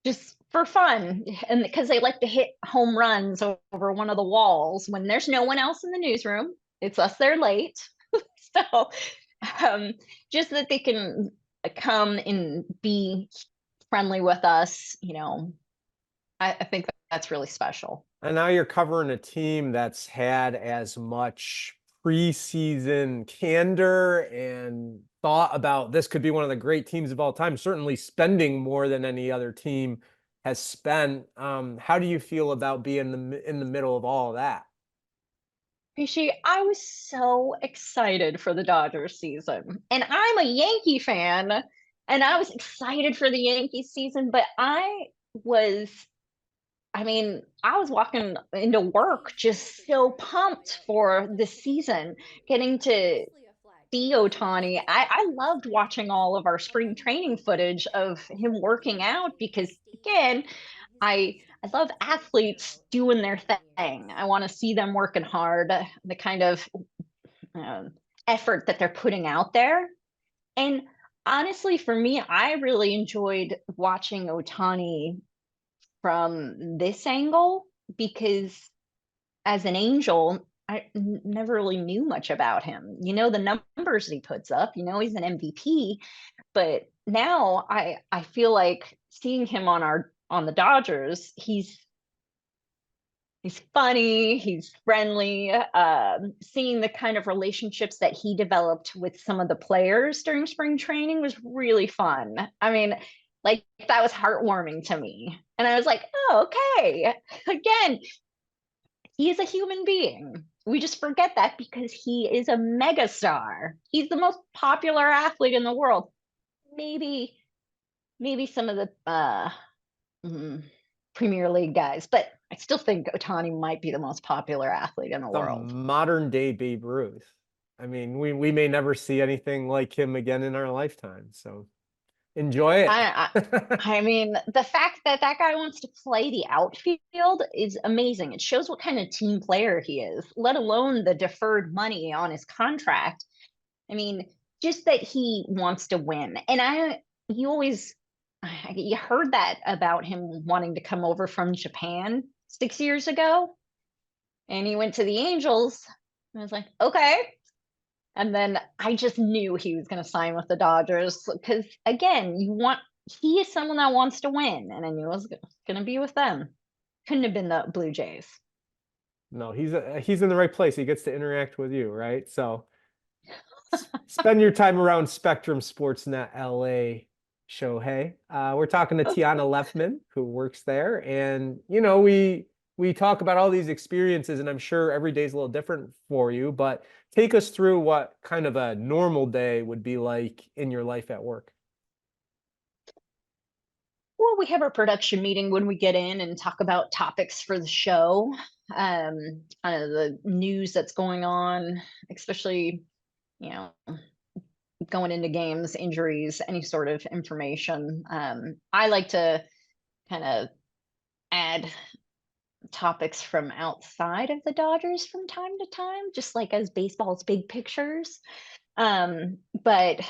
just for fun, and because they like to hit home runs over one of the walls when there's no one else in the newsroom. It's us there late. So just that they can come and be friendly with us, I think that's really special. And now you're covering a team that's had as much preseason candor and thought about this could be one of the great teams of all time, certainly spending more than any other team has spent. How do you feel about being in the middle of all of that? Rishi, I was so excited for the Dodgers season, and I'm a Yankee fan, and I was excited for the Yankees season, but was I was walking into work just so pumped for this season, getting to see Ohtani. I loved watching all of our spring training footage of him working out because, again, I love athletes doing their thing. I want to see them working hard, the kind of um, effort that they're putting out there. And honestly, for me, I really enjoyed watching Ohtani from this angle because as an Angel, never really knew much about him. The numbers that he puts up, he's an MVP, but now I feel like seeing him on the Dodgers, he's funny, he's friendly. Seeing the kind of relationships that he developed with some of the players during spring training was really fun. I mean, like, that was heartwarming to me. And I was like, oh, okay. Again, he is a human being. We just forget that because he is a megastar. He's the most popular athlete in the world. Maybe, maybe some of the Premier League guys, but I still think Ohtani might be the most popular athlete in the The world. modern day Babe Ruth. I mean, we may never see anything like him again in our lifetime. So enjoy it. I mean, the fact that that guy wants to play the outfield is amazing. It shows what kind of team player he is, let alone the deferred money on his contract. I mean, just that he wants to win. And you heard that about him wanting to come over from Japan 6 years ago, and he went to the Angels. And I was like, okay. And then I just knew he was going to sign with the Dodgers because, again, he is someone that wants to win, and I knew it was going to be with them. Couldn't have been the Blue Jays. No, he's in the right place. He gets to interact with you, right? So spend your time around Spectrum SportsNet LA, Shohei. We're talking to Tiana Lefmann, who works there, and we talk about all these experiences, and I'm sure every day is a little different for you, but take us through what kind of a normal day would be like in your life at work. Well, we have our production meeting when we get in and talk about topics for the show, kind of the news that's going on, especially, going into games, injuries, any sort of information. I like to kind of add topics from outside of the Dodgers from time to time, just like as baseball's big pictures. But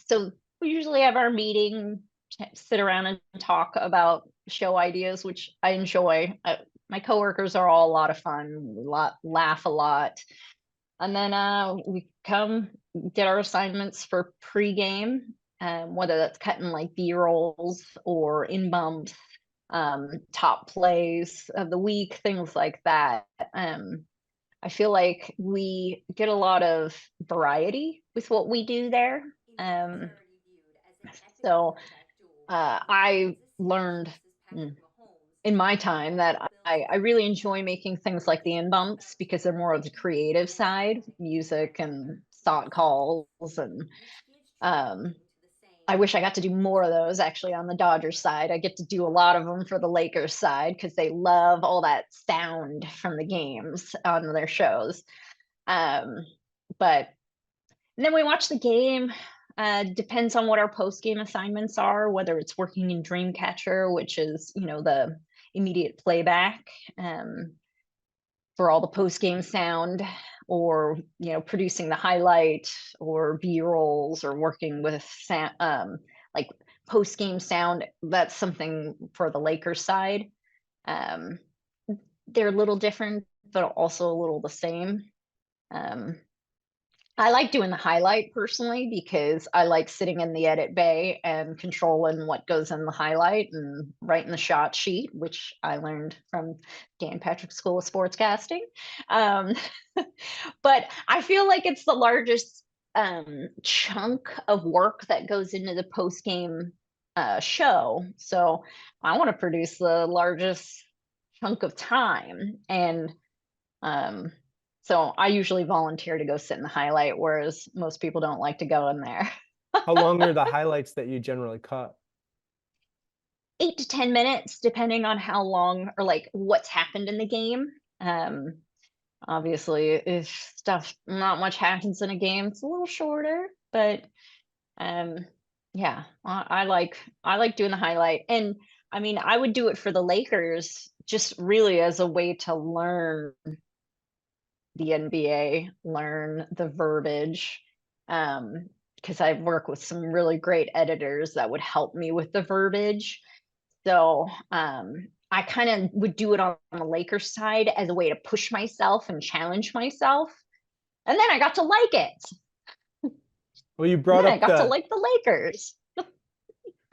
so we usually have our meeting, sit around and talk about show ideas, which I enjoy. My coworkers are all a lot of fun, laugh a lot. And then we come get our assignments for pregame, whether that's cutting like B-rolls or in bumps, top plays of the week, things like that. I feel like we get a lot of variety with what we do there. So I learned in my time that I really enjoy making things like the in bumps because they're more of the creative side, music and thought calls. And I wish I got to do more of those actually on the Dodgers side. I get to do a lot of them for the Lakers side because they love all that sound from the games on their shows. But and then we watch the game. Depends on what our post game assignments are, whether it's working in Dreamcatcher, which is, the immediate playback for all the post game sound, or, producing the highlight or B-rolls or working with like post game sound. That's something for the Lakers side. They're a little different, but also a little the same. I like doing the highlight personally because I like sitting in the edit bay and controlling what goes in the highlight and writing the shot sheet, which I learned from Dan Patrick School of Sportscasting. But I feel like it's the largest chunk of work that goes into the post game show. So I want to produce the largest chunk of time. And so I usually volunteer to go sit in the highlight, whereas most people don't like to go in there. How long are the highlights that you generally cut? 8 to 10 minutes, depending on how long or like what's happened in the game. Obviously, if not much happens in a game, it's a little shorter. But yeah, I like doing the highlight. And I mean, I would do it for the Lakers just really as a way to learn the NBA, learn the verbiage, because I work with some really great editors that would help me with the verbiage. So I kind of would do it on the Lakers side as a way to push myself and challenge myself. And then I got to like it. Well, you brought up I got to like the Lakers.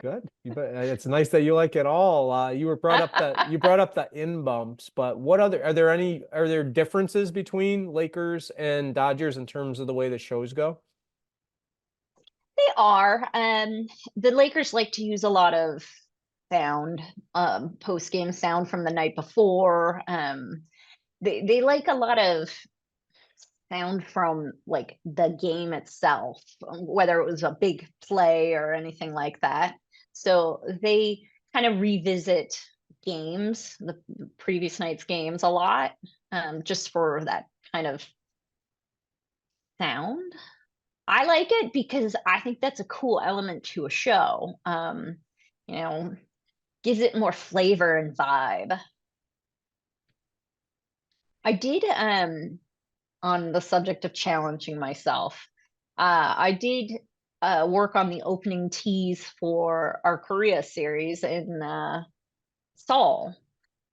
Good. It's nice that you like it all. You brought up the in bumps, but are there differences between Lakers and Dodgers in terms of the way the shows go? They are. The Lakers like to use a lot of sound, post game sound from the night before. They like a lot of sound from like the game itself, whether it was a big play or anything like that. So they kind of revisit games, the previous night's games a lot, just for that kind of sound. I like it because I think that's a cool element to a show. Gives it more flavor and vibe. I did on the subject of challenging myself. I did work on the opening tease for our Korea series in Seoul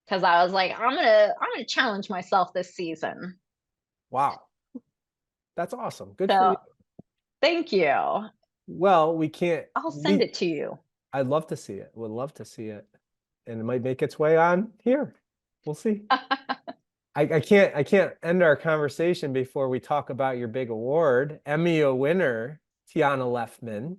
because I was like, I'm gonna challenge myself this season. Wow, that's awesome. Good for you. Thank you. Well, we can't. I'll send it to you. I'd love to see it. Would love to see it, and it might make its way on here. We'll see. I can't end our conversation before we talk about your big award, Emmy winner, Tiana Lefmann.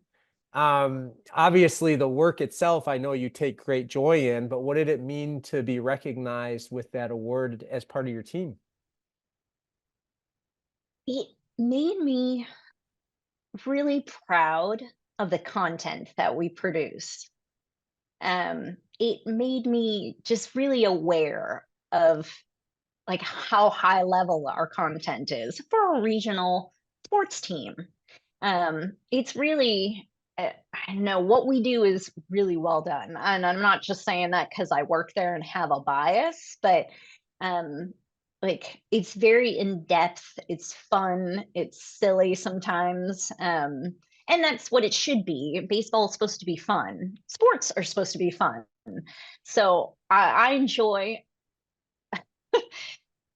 Obviously the work itself, I know you take great joy in, but what did it mean to be recognized with that award as part of your team? It made me really proud of the content that we produce. It made me just really aware of like how high level our content is for a regional sports team. It's really, I know what we do is really well done. And I'm not just saying that because I work there and have a bias, but like it's very in depth, it's fun, it's silly sometimes. And that's what it should be. Baseball is supposed to be fun. Sports are supposed to be fun. So I enjoy.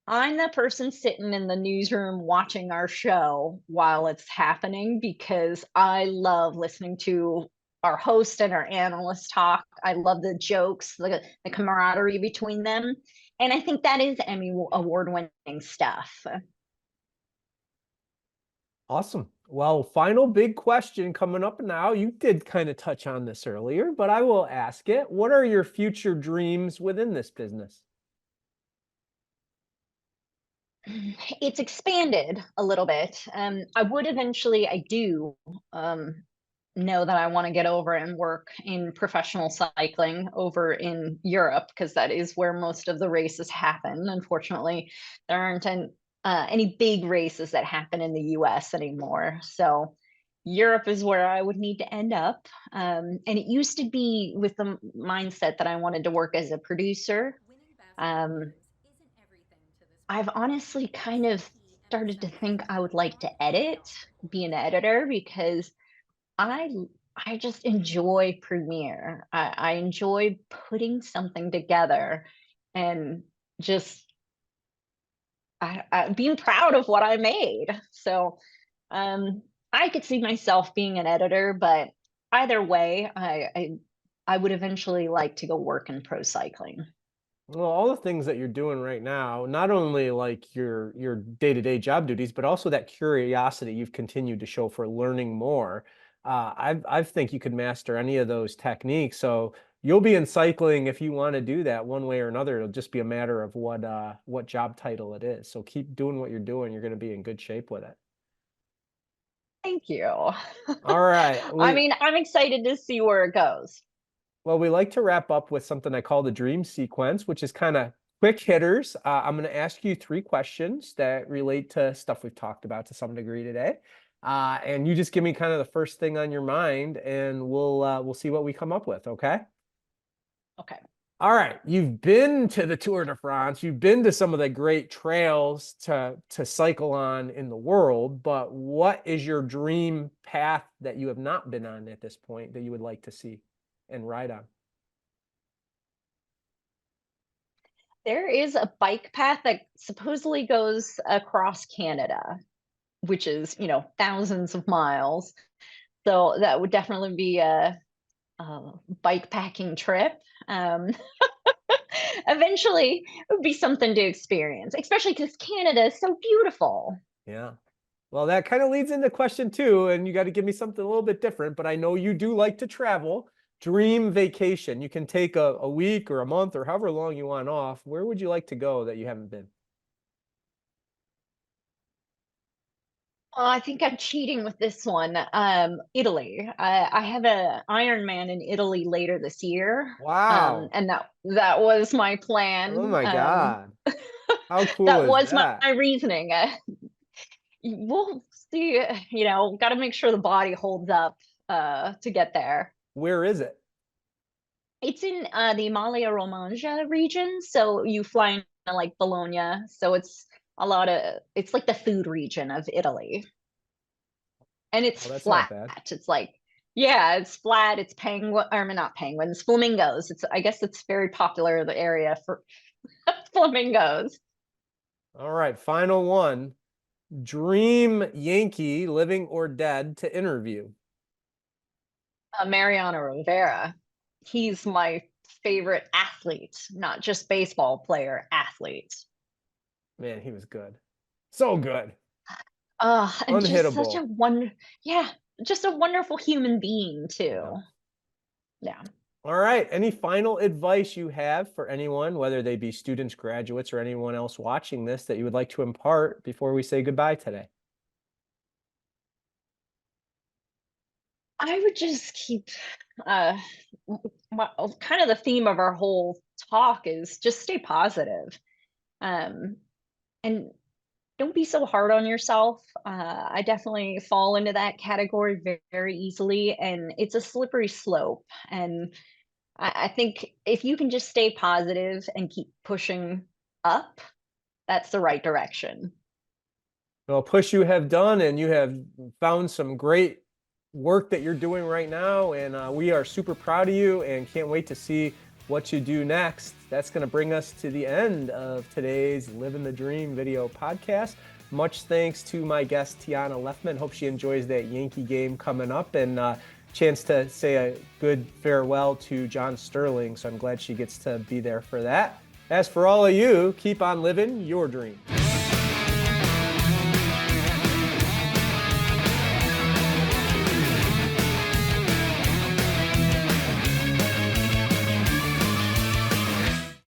I'm the person sitting in the newsroom watching our show while it's happening because I love listening to our host and our analyst talk. I love the jokes, the camaraderie between them. And I think that is Emmy award winning stuff. Awesome. Well, final big question coming up now. You did kind of touch on this earlier, but I will ask it. What are your future dreams within this business? It's expanded a little bit. I would eventually, I do know that I want to get over and work in professional cycling over in Europe because that is where most of the races happen. Unfortunately, there aren't any big races that happen in the US anymore. So Europe is where I would need to end up. And it used to be with the mindset that I wanted to work as a producer. Um, I've honestly kind of started to think I would like to edit, be an editor, because I I just enjoy Premiere. I enjoy putting something together and just being proud of what I made. So I could see myself being an editor, but either way, I would eventually like to go work in pro cycling. Well, all the things that you're doing right now, not only like your day-to-day job duties, but also that curiosity you've continued to show for learning more. I think you could master any of those techniques. So you'll be in cycling if you want to do that one way or another. It'll just be a matter of what job title it is. So keep doing what you're doing. You're going to be in good shape with it. Thank you. All right. I mean, I'm excited to see where it goes. Well, we like to wrap up with something I call the dream sequence, which is kind of quick hitters. I'm going to ask you 3 questions that relate to stuff we've talked about to some degree today. And you just give me kind of the first thing on your mind, and we'll see what we come up with, okay? Okay. All right. You've been to the Tour de France. You've been to some of the great trails to cycle on in the world, but what is your dream path that you have not been on at this point that you would like to see and ride on? There is a bike path that supposedly goes across Canada, which is, thousands of miles. So that would definitely be a bike packing trip. Eventually, it would be something to experience, especially because Canada is so beautiful. Yeah. Well, that kind of leads into question 2, and you got to give me something a little bit different, but I know you do like to travel. Dream vacation. You can take a week or a month or however long you want off. Where would you like to go that you haven't been? I think I'm cheating with this one. Italy. I have a Ironman in Italy later this year. Wow. And that was my Oh plan. my God. How cool That is was my that? reasoning. We'll see, got to make sure the body holds up to get there. Where is it? It's in the Emilia Romagna region, so you fly into like Bologna, so it's like the food region of Italy. And it's Oh, that's not flat. bad. It's like, yeah, it's flat. It's penguin, or not penguins, flamingos. I guess it's very popular the area for flamingos. All right, final one. Dream Yankee, living or dead, to interview. Mariano Rivera. He's my favorite athlete, not just baseball player, athlete. Man, he was good. So good. And just such Unhittable. a yeah, just a wonderful human being Yeah. too. Yeah. All right. Any final advice you have for anyone, whether they be students, graduates, or anyone else watching this that you would like to impart before we say goodbye today? I would just keep uh kind of the theme of our whole talk is just stay positive. Um and don't be so hard on yourself. I definitely fall into that category very easily, and it's a slippery slope. And I think if you can just stay positive and keep pushing up, that's the right direction. Well, push you have done, and you have found some great work that you're doing right now. And we are super proud of you and can't wait to see what you do next. That's going to bring us to the end of today's Livin the Dream video podcast. Much thanks to my guest, Tiana Lefmann. Hope she enjoys that Yankee game coming up, and chance to say a good farewell to John Sterling. So I'm glad she gets to be there for that. As for all of you, keep on living your dream.